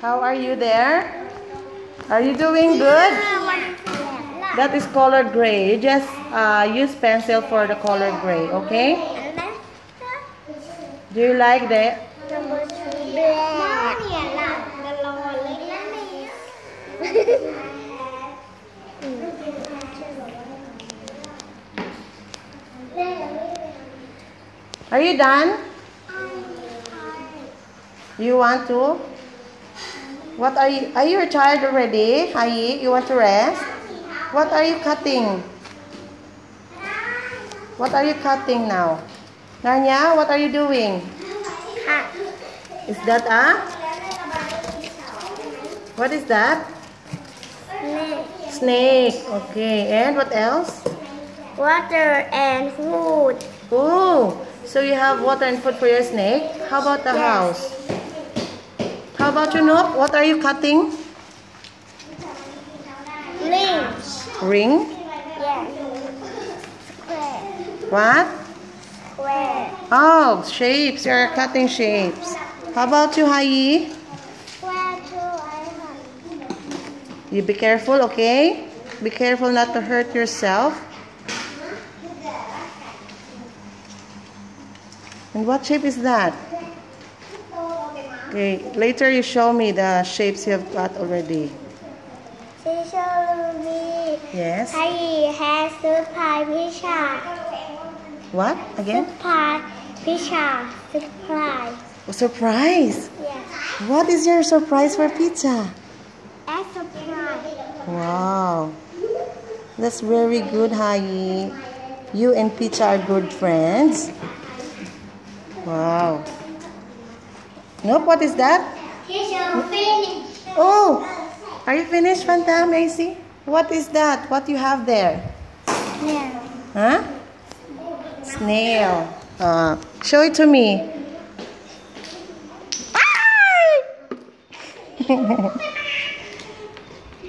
How are you there? Are you doing good? That is colored gray. You just use pencil for the color gray, okay? Do you like that? Are you done? You want to? What are you tired already? Hai, you want to rest? What are you cutting? What are you cutting now? Narnia, what are you doing? Is that what is that? Snake. Okay. And what else? Water and food. Oh, so you have water and food for your snake. How about the house? How about you, Nope? What are you cutting? Ring. Ring? Yes. Square. What? Square. Oh, shapes. You're cutting shapes. How about you, Hai? Square too. You be careful, okay? Be careful not to hurt yourself. And what shape is that? Okay, later you show me the shapes you have got already. Teacher Ruby. Yes. Hai has surprise pizza. What? Again? Surprise pizza. Surprise. Oh, surprise! Yes. What is your surprise for pizza? A surprise. Wow. That's very good, Hai. You and pizza are good friends. Wow. Nope, what is that? Teacher finish. Oh! Are you finished, Fanta, Macy? What is that? What you have there? Yeah. Huh? Snail. Show it to me.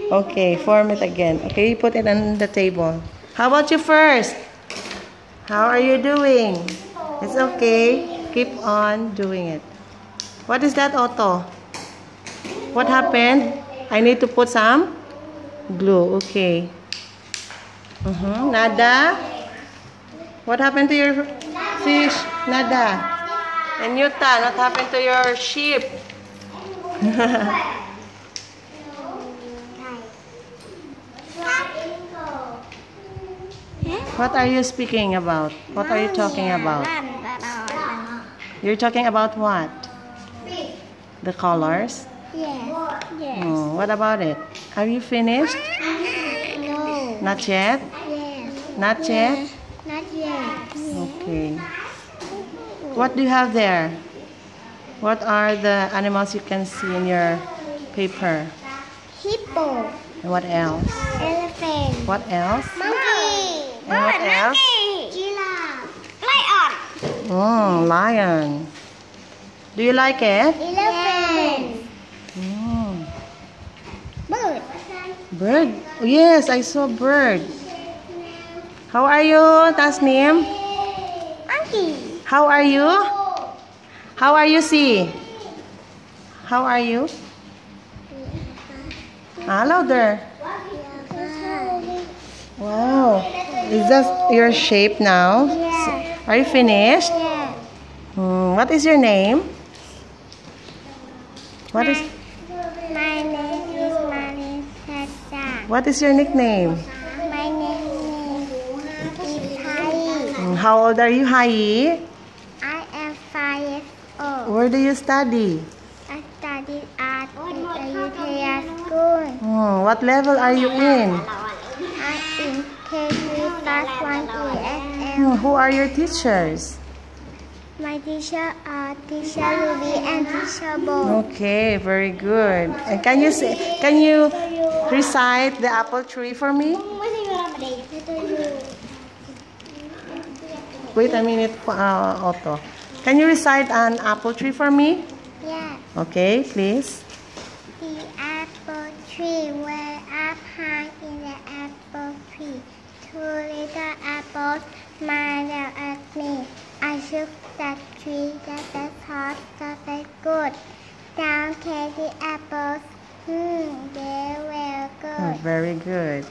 Okay, form it again. Okay, put it on the table. How about you first? How are you doing? It's okay. Keep on doing it. What is that, Otto? What happened? I need to put some glue. Okay. Nada. What happened to your fish? Nada. And Newton, what happened to your sheep? What are you speaking about? What are you talking about? You're talking about what? The colors? Yes. Yes. What about it? Are you finished? No. Not yet? Yes. Not yet? Not yet. Okay. What do you have there? What are the animals you can see in your paper? Hippo. And what else? Elephant. What else? Monkey. And what else? Giraffe. Lion. Lion. Do you like it? Elephant. Bird. Bird? Oh, yes, I saw bird. How are you, Tasnim? Monkey. How are you? How are you, Si? How are you? Louder. Wow. Is that your shape now? Yeah. Are you finished? Yeah. What is your name? What is My name is Manisha. what is your nickname? My name is Hai. How old are you, Hai? I am 5 years old. Where do you study? I studied art in Ayutthaya School. What level are you in? I'm in K3 class 1 ESL. Who are your teachers? My teacher are Teacher Ruby and Teacher Bo. Okay, very good. And can you recite the apple tree for me? Wait a minute, Otto. Can you recite an apple tree for me? Yeah. Okay, please. The apple tree went up high in the apple tree. 2 little apples smiled at me. I shook that tree, that thought that I good. down candy apples. They're very Oh, good. very good.